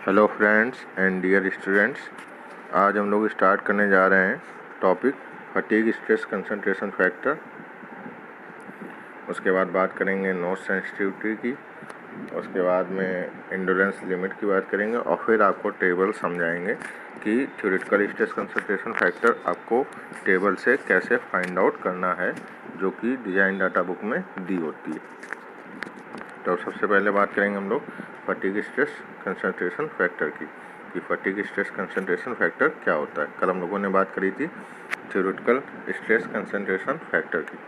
Hello friends and dear students, आज हम लोग स्टार्ट करने जा रहे हैं topic fatigue stress concentration factor. उसके बाद बात करेंगे नोच सेंसिटिविटी की, उसके बाद में एंडोरेंस लिमिट की बात करेंगे और फिर आपको टेबल समझाएंगे कि थ्योरेटिकल स्ट्रेस कंसंट्रेशन फैक्टर आपको टेबल से कैसे फाइंड आउट करना है, जो कि डिज़ाइन डाटा बुक में दी होती है। तो सबसे पहले बात करेंगे हम लोग फटीग स्ट्रेस कंसंट्रेशन फैक्टर की कि फटीग स्ट्रेस कंसंट्रेशन फैक्टर क्या होता है। कल हम लोगों ने बात करी थी थ्योरेटिकल स्ट्रेस कंसंट्रेशन फैक्टर की,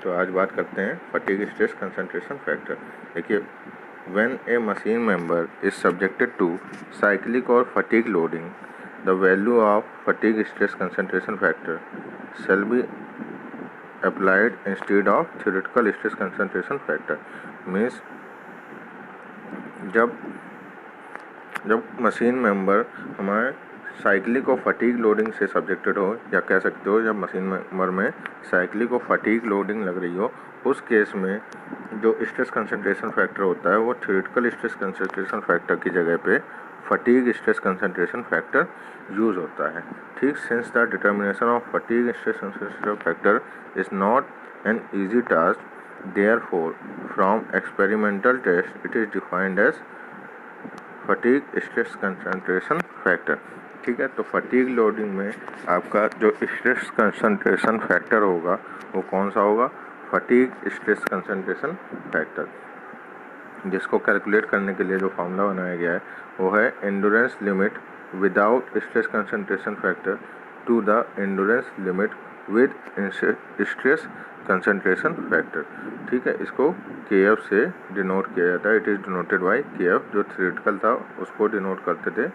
तो आज बात करते हैं फटीग स्ट्रेस कंसंट्रेशन फैक्टर। देखिए, when a machine member is subjected to cyclic और fatigue loading, the value of fatigue stress concentration factor shall be applied instead of theoretical stress concentration factor। Means जब machine member हमारे cyclic और fatigue loading से subjected हो, या कह सकते हो जब मशीन मेंबर में साइक्लिक और फटीग लोडिंग लग रही हो, उस केस में जो स्ट्रेस कंसंट्रेशन फैक्टर होता है वो थ्योरेटिकल स्ट्रेस कंसंट्रेशन फैक्टर की जगह पे fatigue stress concentration factor use होता है। ठीक, since the determination of fatigue stress concentration factor is not an easy task, therefore from experimental test it is defined as fatigue stress concentration factor. ठीक है, तो fatigue loading में आपका जो stress concentration factor होगा वो कौन सा होगा? फटीग स्ट्रेस कंसंट्रेशन फैक्टर, जिसको कैलकुलेट करने के लिए जो फॉर्मूला बनाया गया है वो है endurance limit without stress concentration factor to the endurance limit with stress concentration factor. ठीक है, इसको KF से डिनोट किया जाता है। It is denoted by KF। जो थ्योरेटिकल था उसको डिनोट करते थे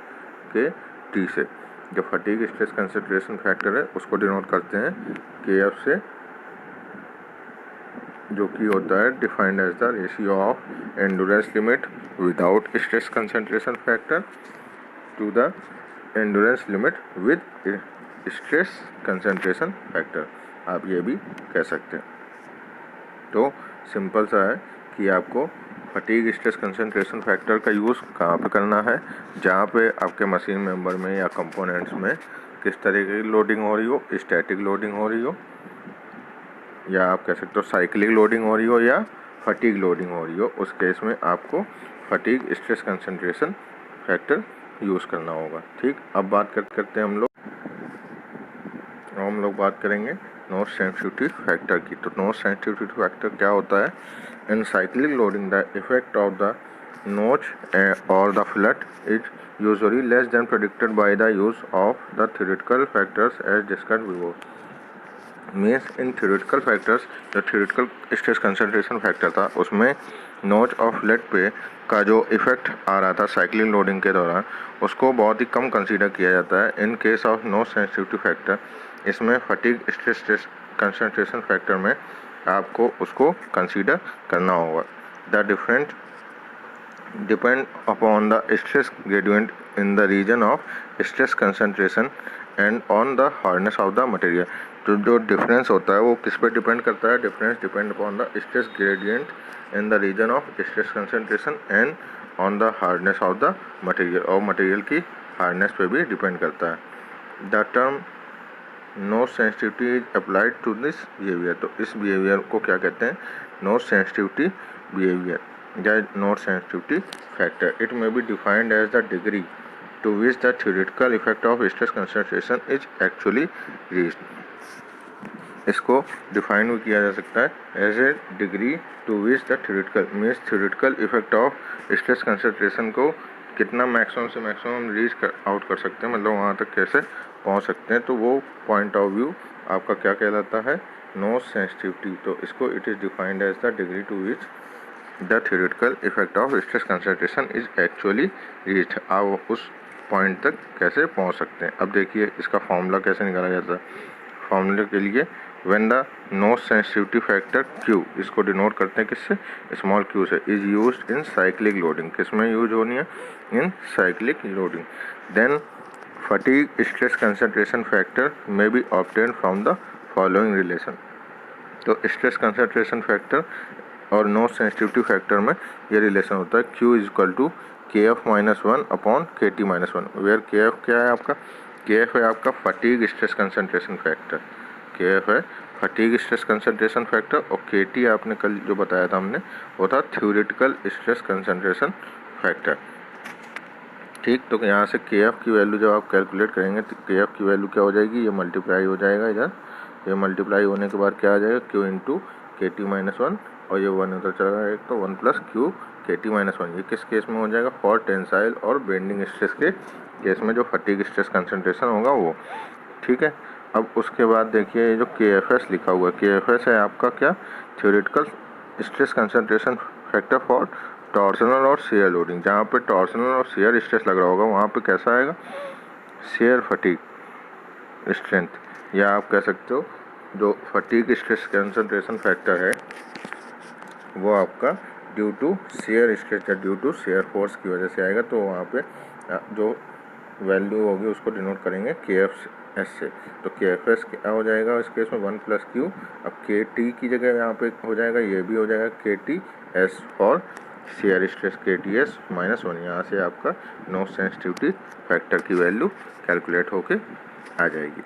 KT से। जो फटीग स्ट्रेस कंसंट्रेशन फैक्टर है उसको डिनोट करते हैं KF से, जो कि होता है defined as the ratio of endurance limit without stress concentration factor to the endurance limit with stress concentration factor, आप ये भी कह सकते हैं। तो सिंपल सा है कि आपको फटीग स्ट्रेस कंसंट्रेशन फैक्टर का यूज़ कहाँ पे करना है? जहाँ पे आपके मशीन मेंबर में या कंपोनेंट्स में किस तरीके की लोडिंग हो रही हो, स्टैटिक लोडिंग हो रही हो, या आप कह सकते हो साइक्लिक लोडिंग हो रही हो, या फटीग लोडिंग हो रही हो, उस केस में आपको fatigue stress concentration factor use करना होगा। ठीक, अब बात करते हैं हम लोग बात करेंगे नोच सेंसिटिविटी फैक्टर की। तो नोच सेंसिटिविटी फैक्टर क्या होता है? In cyclic loading the effect of the notch और the fillet is usually less than predicted by the use of the theoretical factors as discussed before. Means in theoretical factors, जो theoretical stress concentration factor था उसमें नोच और fillet पे का जो effect आ रहा था साइक्लिक लोडिंग के दौरान, उसको बहुत ही कम कंसीडर किया जाता है। In case of notch sensitivity factor, इसमें फटीग स्ट्रेस कंसंट्रेशन फैक्टर में आपको उसको कंसीडर करना होगा। The different depend upon the stress gradient in the region of stress concentration and on the hardness of the material. तो जो difference होता है वो किस पे डिपेंड करता है? Difference depend upon the stress gradient in the region of stress concentration and on the hardness of the material, और मटेरियल की हार्डनेस पे भी डिपेंड करता है। The term notch sensitivity is applied to this behaviour. तो इस behaviour को क्या कहते हैं? नोच सेंसिटिविटी बिहेवियर या notch sensitivity factor. It may be defined as the degree to which the theoretical effect of stress concentration is actually reached। इसको define भी किया जा सकता है as a degree to which the theoretical means theoretical effect of stress concentration को कितना maximum से maximum reach out कर सकते हैं, मतलब वहाँ तक कैसे पहुँच सकते हैं। तो वो पॉइंट ऑफ व्यू आपका क्या कहलाता है? नोच सेंसिटिविटी। तो इसको it is defined as the degree to which the theoretical effect of stress concentration is actually reached. आप उस पॉइंट तक कैसे पहुंच सकते हैं। अब देखिए इसका फॉर्मूला कैसे निकाला जाता है। फॉर्मूले के लिए when the notch sensitivity factor Q, इसको डिनोट करते हैं किससे? स्मॉल q से, is used in cyclic loading. किस में यूज होनी है? In cyclic loading. Then fatigue stress concentration factor may be obtained from the following relation. तो स्ट्रेस कंसंट्रेशन फैक्टर और नोच सेंसिटिविटी फैक्टर में ये रिलेशन होता है Q is equal to KF-1 upon KT-1, where KF क्या है आपका, KF है आपका fatigue stress concentration factor, KF है फटीग स्ट्रेस कंसंट्रेशन फैक्टर, और KT आपने कल जो बताया था हमने वो था थ्योरेटिकल स्ट्रेस कंसंट्रेशन फैक्टर। ठीक, तो यहाँ से KF की वैल्यू जब आप कैलकुलेट करेंगे तो KF की वैल्यू क्या हो जाएगी, ये मल्टीप्लाई हो जाएगा इधर, ये मल्टीप्लाई होने के बाद क्या आ जाएगा Q इंटू KT-1, और ये 1 उधर चला जाएगा तो 1 प्लस Q KT-1। ये किस केस में हो जाएगा, फॉर टेंसाइल और बेंडिंग स्ट्रेस के केस में जो फटीग स्ट्रेस कंसंट्रेशन होगा वो। ठीक है, अब उसके बाद देखिए ये जो KFS लिखा हुआ है, KFS है आपका क्या, theoretical stress concentration factor for torsional और शेयर लोडिंग। जहाँ पे टॉर्सनल और शेयर स्ट्रेस लग रहा होगा वहाँ पे कैसा आएगा, शेयर फटीग स्ट्रेंथ, या आप कह सकते हो जो फटीग स्ट्रेस कंसंट्रेशन फैक्टर है वो आपका ड्यू टू शेयर स्ट्रेस या ड्यू टू शेयर फोर्स की वजह से आएगा। तो वहाँ पे जो वैल्यू होगी उसको डिनोट करेंगे KFS से। तो KFS क्या हो जाएगा इस केस में 1 प्लस Q, अब KT की जगह यहाँ पे हो जाएगा, ये भी हो जाएगा KTS for shear stress KTS-1। यहाँ से आपका नोच सेंसिटिविटी फैक्टर की वैल्यू कैलकुलेट होके आ जाएगी।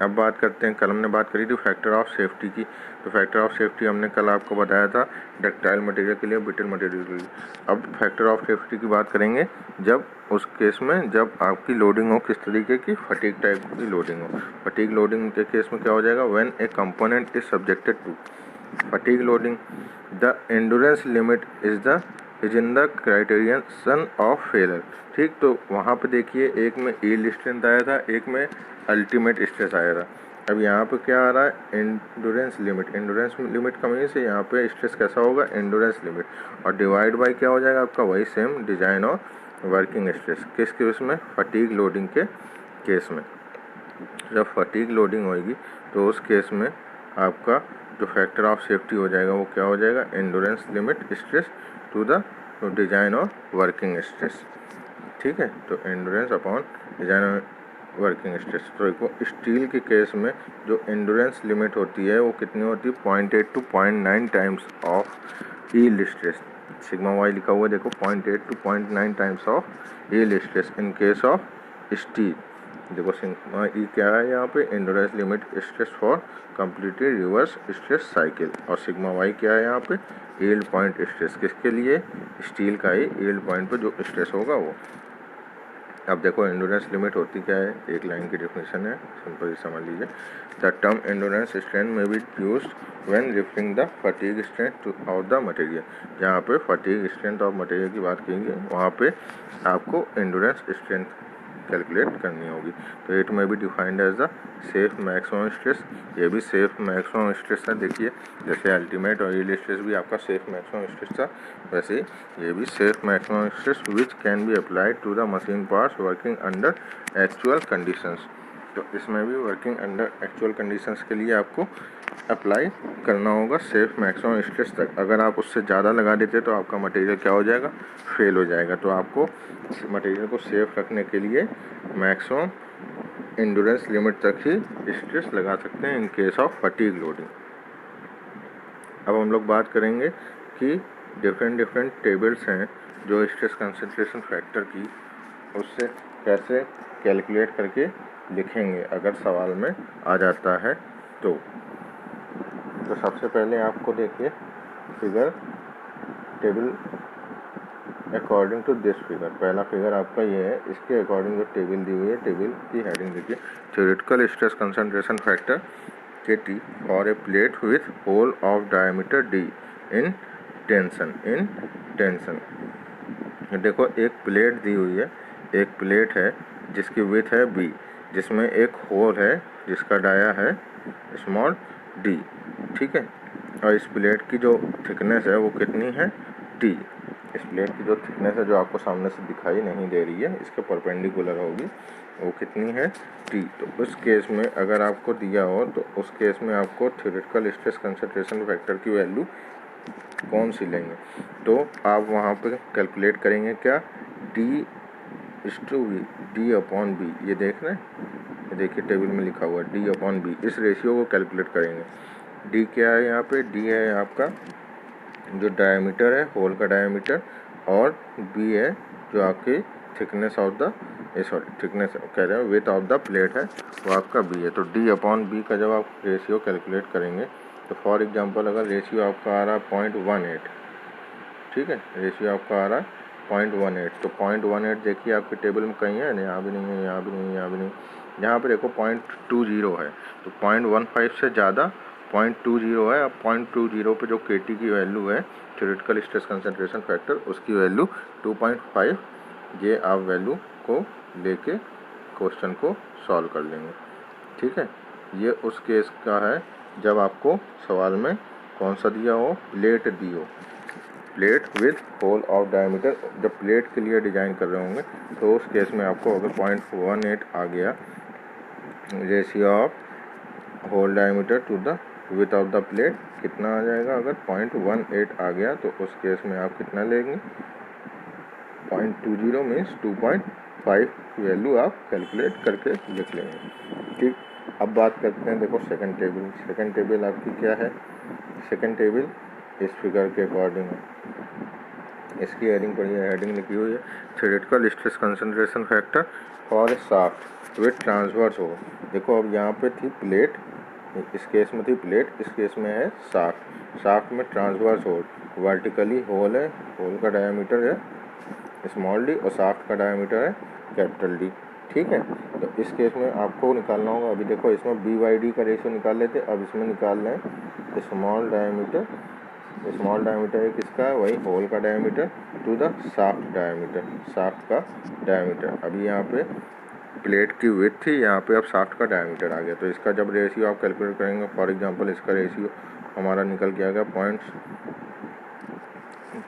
अब बात करते हैं, कल हमने बात करी थी फैक्टर ऑफ सेफ्टी की। तो फैक्टर ऑफ सेफ्टी हमने कल आपको बताया था डक्टाइल मटेरियल के लिए, ब्रिटल मटेरियल के लिए। अब फैक्टर ऑफ सेफ्टी की बात करेंगे जब उस केस में जब आपकी लोडिंग हो किस तरीके की, फटीग टाइप की लोडिंग हो। फटीग लोडिंग के केस में क्या हो जाएगा, when a component is subjected to fatigue loading the endurance limit is in the criterion of failure. ठीक, तो वहाँ पे देखिए एक में यील्ड स्ट्रेंथ आया था, एक में अल्टीमेट स्ट्रेस आया था। अब यहाँ पे क्या आ रहा है, एंड्योरेंस लिमिट। एंड्योरेंस लिमिट का मीन्स यहाँ पे स्ट्रेस कैसा होगा, एंड्योरेंस लिमिट, और डिवाइड बाय क्या हो जाएगा आपका वही सेम डिजाइन और वर्किंग स्ट्रेस। किस केस में, फटीग लोडिंग के केस में। जब फटीग लोडिंग होगी तो उस केस में आपका जो फैक्टर ऑफ सेफ्टी हो जाएगा वो क्या हो जाएगा, endurance limit stress to the design और वर्किंग स्ट्रेस। ठीक है, तो एंड्योरेंस अपॉन डिजाइन और वर्किंग स्ट्रेस। तो देखो स्टील के केस में जो एंड्योरेंस लिमिट होती है वो कितनी होती है, 0.8 to 0.9 times of yield stress. Sigma Y लिखा हुआ है देखो, 0.8 to 0.9 times of yield stress in case of steel. देखो सिग्मा ई क्या है यहाँ पे, endurance limit stress for completely reverse stress cycle, और सिग्मा वाई क्या है यहाँ पे, यील्ड पॉइंट स्ट्रेस। किसके लिए, स्टील का ही यील्ड पॉइंट पे जो स्ट्रेस होगा वो। अब देखो एंड्योरेंस लिमिट होती क्या है, एक लाइन की डेफिनेशन है, सिंपल समझ लीजिए। द टर्म एंड्योरेंस स्ट्रेंथ में be used when referring the fatigue strength of the material. जहाँ पे फटीग स्ट्रेंथ ऑफ मटेरियल की बात करेंगे वहाँ पे आपको एंड्योरेंस स्ट्रेंथ कैलकुलेट करनी होगी। तो इट में भी defined as the safe maximum stress. ये भी सेफ मैक्सिमम स्ट्रेस है, देखिए जैसे अल्टीमेट और यील्ड स्ट्रेस भी आपका सेफ मैक्सिमम स्ट्रेस था, वैसे ये भी safe maximum stress which can be applied to the machine parts working under actual conditions. तो इसमें भी वर्किंग अंडर एक्चुअल कंडीशंस के लिए आपको अप्लाई करना होगा सेफ मैक्सिमम स्ट्रेस तक। अगर आप उससे ज़्यादा लगा देते तो आपका मटेरियल क्या हो जाएगा, फेल हो जाएगा। तो आपको मटेरियल को सेफ रखने के लिए मैक्सिमम एंड्योरेंस लिमिट तक ही स्ट्रेस लगा सकते हैं इन केस ऑफ फटीग लोडिंग। अब हम लोग बात करेंगे कि डिफरेंट टेबल्स हैं जो स्ट्रेस कंसंट्रेशन फैक्टर की, उससे कैसे कैलकुलेट करके लिखेंगे अगर सवाल में आ जाता है तो सबसे पहले आपको देखिए figure table according to this figure. पहला फिगर आपका ये है, इसके अकॉर्डिंग जो टेबल दी हुई है, टेबल की हेडिंग देखिए, theoretical stress concentration factor KT और a plate with hole of diameter D in tension. देखो एक प्लेट दी हुई है, एक प्लेट है जिसकी विथ है B, जिसमें एक होल है जिसका डाया है स्मॉल d। ठीक है, और इस प्लेट की जो थिकनेस है वो कितनी है, T। इस प्लेट की जो थिकनेस है जो आपको सामने से दिखाई नहीं दे रही है, इसके परपेंडिकुलर होगी, वो कितनी है, T। तो उस केस में अगर आपको दिया हो तो उस केस में आपको थ्योरेटिकल स्ट्रेस कंसंट्रेशन फैक्टर की वैल्यू कौन सी लेंगे, तो आप वहाँ पे कैलकुलेट करेंगे क्या, D अपॉन B। ये देख रहे हैं, देखिए टेबल में लिखा हुआ है D अपॉन B। इस रेशियो को कैलकुलेट करेंगे। डी क्या है यहाँ पे, डी है आपका जो डायमीटर है, होल का डायमीटर, और बी है जो आपकी थिकनेस ऑफ द थिकनेस कह रहे हैं विथ ऑफ द प्लेट है, वो आपका बी है। तो डी अपॉन बी का जब आप रेशियो कैलकुलेट करेंगे तो फॉर एग्जांपल अगर रेशियो आपका आ रहा है 0.18, ठीक है, रेशियो आपका आ रहा है 0.18, तो 0.18 देखिए आपके टेबल में कहीं है, यहाँ भी नहीं है, यहाँ भी नहीं है, यहाँ भी नहीं, यहाँ पे देखो 0.20 है, तो 0.15 से ज़्यादा 0.20 है। अब 0.20 पे जो KT की वैल्यू है, थ्योरेटिकल स्ट्रेस कंसंट्रेशन फैक्टर, उसकी वैल्यू 2.5, ये आप वैल्यू को लेके क्वेश्चन को सॉल्व कर लेंगे, ठीक है। ये उस केस का है जब आपको सवाल में कौन सा दिया हो, प्लेट दी हो, plate with hole of diameter, जब प्लेट के लिए डिज़ाइन कर रहे होंगे तो उस केस में आपको अगर 0.18 आ गया ratio of hole diameter to the width of the plate, कितना आ जाएगा, अगर 0.18 आ गया तो उस केस में आप कितना लेंगे, 0.20 मीन्स 2.5 की वैल्यू आप कैलकुलेट करके लिख लेंगे, ठीक। अब बात करते हैं, देखो सेकंड टेबल। सेकंड टेबल आपकी क्या है, सेकंड टेबल इस फिगर के अकॉर्डिंग है, इसकी हेडिंग पढ़िए, हेडिंग लिखी हुई है theoretical stress concentration factor for shaft with transverse हो। देखो अब यहाँ पे थी प्लेट, इस केस में थी प्लेट, इस केस में है शाफ्ट। शाफ्ट में ट्रांसवर्स होल, वर्टिकली होल है, होल का डायमीटर है स्मॉल डी और शाफ्ट का डायमीटर है कैपिटल डी, ठीक है। तो इस केस में आपको निकालना होगा, अभी देखो इसमें BD का रेशियो निकाल लेते, अब इसमें निकाल रहे हैं स्मॉल डायमीटर, स्मॉल डायमीटर है किसका, वही होल का diameter to the shaft diameter, shaft का डायमीटर। अभी यहाँ पे प्लेट की विड्थ थी, यहाँ पे अब शाफ्ट का डायमीटर आ गया, तो इसका जब रेशियो आप कैलकुलेट करेंगे, फॉर एग्जांपल इसका रेशियो हमारा निकल के आ गया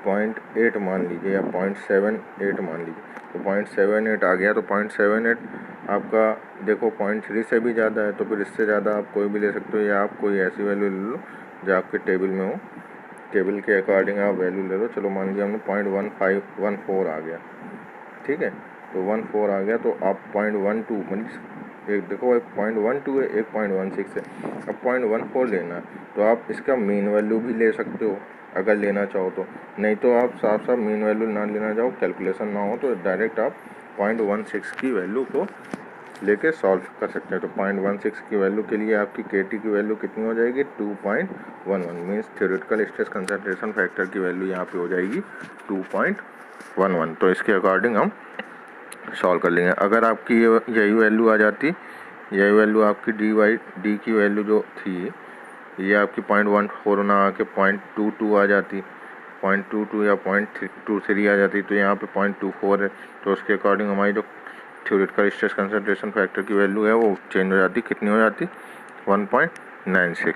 0.8 मान लीजिए या 0.78 मान लीजिए, तो 0.78 आ गया, तो 0.78 आपका देखो 0.3 से भी ज़्यादा है, तो फिर इससे ज़्यादा आप कोई भी ले सकते हो, या आप कोई ऐसी वैल्यू ले लो जो आपके टेबल में हो, टेबल के अकॉर्डिंग आप वैल्यू ले लो। चलो मान लीजिए हमने 0.1514 आ गया, ठीक है, तो 14 आ गया, तो आप 0.12 मीन्स एक देखो एक 0.12 है, एक 0.16 है, अब 0.14 लेना है, तो आप इसका मीन वैल्यू भी ले सकते हो अगर लेना चाहो तो, नहीं तो आप साफ साफ मीन वैल्यू ना लेना चाहो, कैलकुलेशन ना हो, तो डायरेक्ट आप 0.16 की वैल्यू को लेके सॉल्व कर सकते हैं। तो 0.16 की वैल्यू के लिए आपकी KT की वैल्यू कितनी हो जाएगी, 2.11 means theoretical stress concentration factor की वैल्यू यहाँ पे हो जाएगी 2.11। तो इसके अकॉर्डिंग हम सॉल्व कर लेंगे। अगर आपकी यही वैल्यू आ जाती, यही वैल्यू आपकी डी की वैल्यू जो थी, ये आपकी 0.14 ना आके 0.22 आ जाती, 0.22 या 0.23 आ जाती, तो यहाँ पे 0.24 है, तो उसके अकॉर्डिंग हमारी जो थ्योरेटिकल स्ट्रेस कंसंट्रेशन फैक्टर की वैल्यू है वो चेंज हो जाती, कितनी हो जाती, 1.96,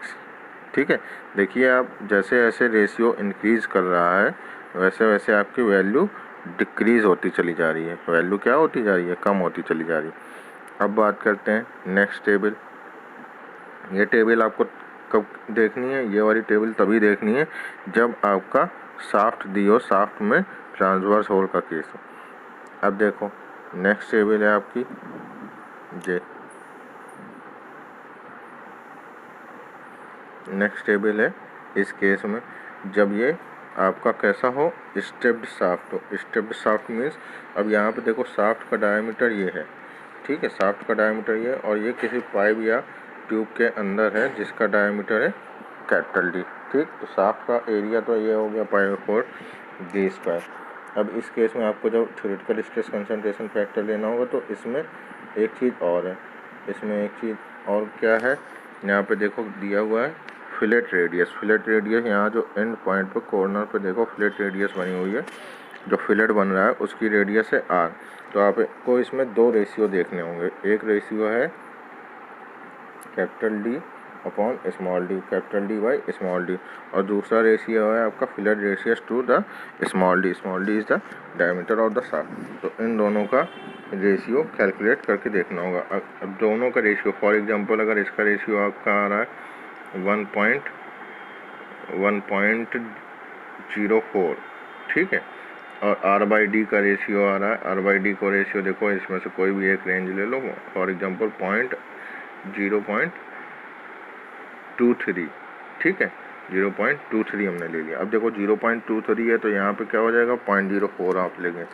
ठीक है। देखिए आप जैसे जैसे रेशियो इंक्रीज़ कर रहा है वैसे वैसे आपकी वैल्यू डिक्रीज़ होती चली जा रही है, वैल्यू क्या होती जा रही है, कम होती चली जा रही है। अब बात करते हैं नेक्स्ट टेबल। ये टेबल आपको कब देखनी है, ये वाली टेबल तभी देखनी है जब आपका शाफ्ट दी हो, शाफ्ट में ट्रांसवर्स होल का केस हो। अब देखो नेक्स्ट टेबल है आपकी जे, नेक्स्ट टेबल है इस केस में जब ये आपका कैसा हो, स्टेप्ड शाफ्ट हो। स्टेप्ड शाफ्ट मीन्स अब यहाँ पे देखो शाफ्ट का डायमीटर ये है, ठीक है, शाफ्ट का डायमीटर ये, और ये किसी पाइप या ट्यूब के अंदर है जिसका डायमीटर है कैपिटल डी, ठीक। तो शाफ्ट का एरिया तो ये हो गया π/4 d²। अब इस केस में आपको जब थ्योरेटिकल स्ट्रेस कंसंट्रेशन फैक्टर लेना होगा तो इसमें एक चीज़ और है, इसमें एक चीज़ और क्या है, यहाँ पे देखो दिया हुआ है फिलेट रेडियस। फिलेट रेडियस यहाँ जो एंड पॉइंट पर कॉर्नर पे देखो फिलेट रेडियस बनी हुई है, जो फिलेट बन रहा है उसकी रेडियस है r। तो आपको इसमें दो रेशियो देखने होंगे, एक रेशियो है capital D upon small d, capital D by small d, और दूसरा रेशियो है आपका fillet radius to the small d. Small d is the diameter of the shaft. तो इन दोनों का रेशियो कैलकुलेट करके देखना होगा। अब दोनों का रेशियो फॉर एग्जांपल अगर इसका रेशियो आपका आ रहा है 1.04, ठीक है, और r/d का रेशियो आ रहा है, r/d को रेशियो देखो इसमें से कोई भी एक रेंज ले लो, फॉर एग्जांपल 0.23, ठीक है, 0.23 हमने ले लिया। अब देखो 0.23 है तो यहाँ पे क्या हो जाएगा, 0.04 आप लेंगे।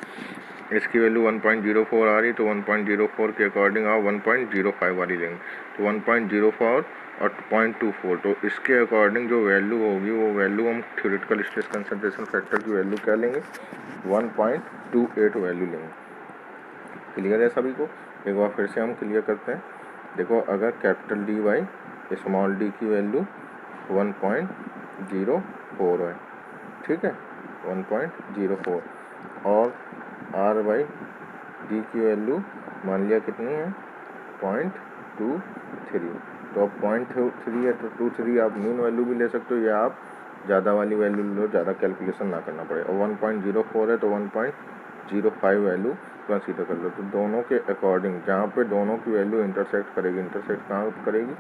इसकी वैल्यू 1.04 आ रही तो 1.04 के अकॉर्डिंग आप 1.05 वाली लेंगे, तो 1.04 और 0.24, तो इसके अकॉर्डिंग जो वैल्यू होगी वो वैल्यू हम थ्योरेटिकल स्ट्रेस कंसंट्रेशन फैक्टर की वैल्यू क्या लेंगे, 1.28 वैल्यू लेंगे। क्लियर है सभी को? एक बार फिर से हम क्लियर करते हैं। देखो अगर capital D by small D की वैल्यू 1.04 है, ठीक है, 1.04, और आर बाई डी की वैल्यू मान लिया कितनी है, 0.23, तो अब 0.3 है तो 23 आप मीन वैल्यू भी ले सकते हो या आप ज़्यादा वाली वैल्यू लो, ज़्यादा कैलकुलेशन ना करना पड़े। और 1.04 है तो 1.05 वैल्यू कंसीडर कर लो। तो दोनों के अकॉर्डिंग जहाँ पे दोनों की वैल्यू इंटरसेक्ट करेगी, इंटरसेक्ट कहाँ करेगी,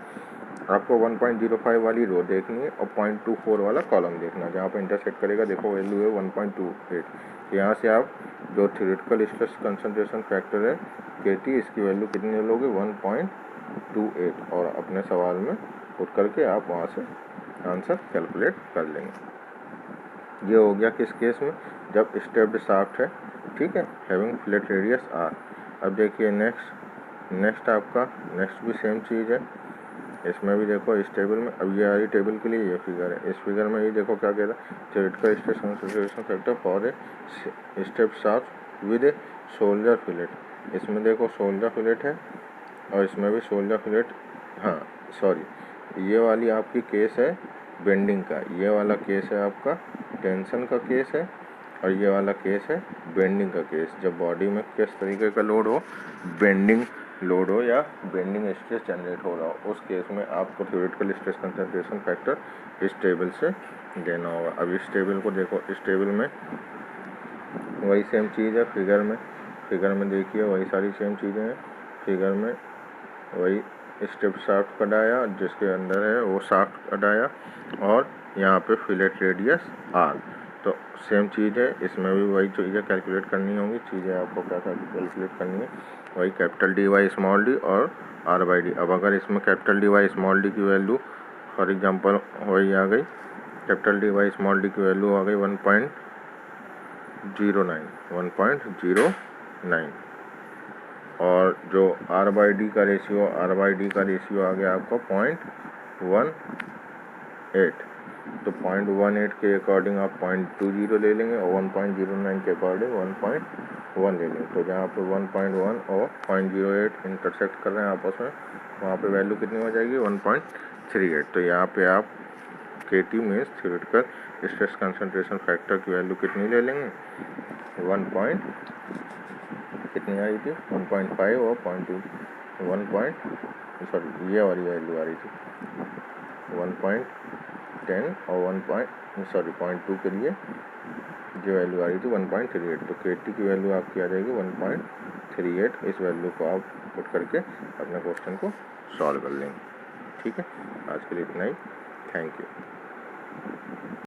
आपको 1.05 वाली रो देखनी है और 0.24 वाला कॉलम देखना है। जहाँ पे इंटरसेक्ट करेगा देखो वैल्यू है 1.28। यहाँ से आप जो थ्योरेटिकल स्ट्रेस कंसंट्रेशन फैक्टर है KT, इसकी वैल्यू कितनी लोगे, 1.28, और अपने सवाल में पुट करके आप वहाँ से आंसर कैलकुलेट कर लेंगे। ये हो गया किस केस में, जब स्टेप्ड शाफ्ट है, ठीक है, हैविंग फ्लैट रेडियस R। अब देखिए नेक्स्ट आपका नेक्स्ट भी सेम चीज़ है, इसमें भी देखो इस टेबल में, अब ये आ रही टेबल के लिए ये फिगर है, इस फिगर में ये देखो क्या कह रहा है, theoretical stress concentration factor for a step shaft with A shoulder fillet. इसमें देखो शोल्डर फिलेट है और इसमें भी शोल्डर फिलेट, हाँ सॉरी, ये वाली आपकी केस है बेंडिंग का, ये वाला केस है आपका टेंशन का केस है, और ये वाला केस है बेंडिंग का केस। जब बॉडी में किस तरीके का लोड हो, बेंडिंग लोड हो या बेंडिंग स्ट्रेस जनरेट हो रहा हो, उस केस में आपको थ्योरेटिकल स्ट्रेस कंसंट्रेशन फैक्टर इस टेबल से देना होगा। अब इस टेबल को देखो, इस टेबल में वही सेम चीज़ है, फिगर में देखिए वही सारी सेम चीज़ें हैं। फिगर में वही स्टेप शाफ्ट का डाया जिसके अंदर है वो शाफ्ट का डाया, और यहाँ पे फिलेट रेडियस R, तो सेम चीज़ है, इसमें भी वही चीज़ें कैलकुलेट करनी होंगी। चीज़ें आपको क्या कैलकुलेट करनी है, वही capital D by small d और R बाई डी। अब अगर इसमें capital D by small D की वैल्यू फॉर एग्जांपल वही आ गई, capital D by small D की वैल्यू आ गई 1.09, और जो R बाई डी का रेशियो आ गया आपको 0.18, तो 0.18 के अकॉर्डिंग आप 0.20 ले लेंगे और 1.09 के अकॉर्डिंग 1.1 ले लेंगे। तो जहाँ पे 1.1 और 0.08 इंटरसेक्ट कर रहे हैं आपस में, वहाँ पे वैल्यू कितनी हो जाएगी, 1.38। तो यहाँ पे आप KT means theoretical stress concentration factor की वैल्यू कितनी ले लेंगे, कितनी आई थी, 1.5 और 0.2, ये वाली वैल्यू आ रही थी 1.10 और 0.2 के लिए जो वैल्यू आ रही थी 1.38। तो KT की वैल्यू आपकी आ जाएगी 1.38। इस वैल्यू को आप पुट करके अपने क्वेश्चन को सॉल्व कर लेंगे। ठीक है, आज के लिए इतना ही, थैंक यू।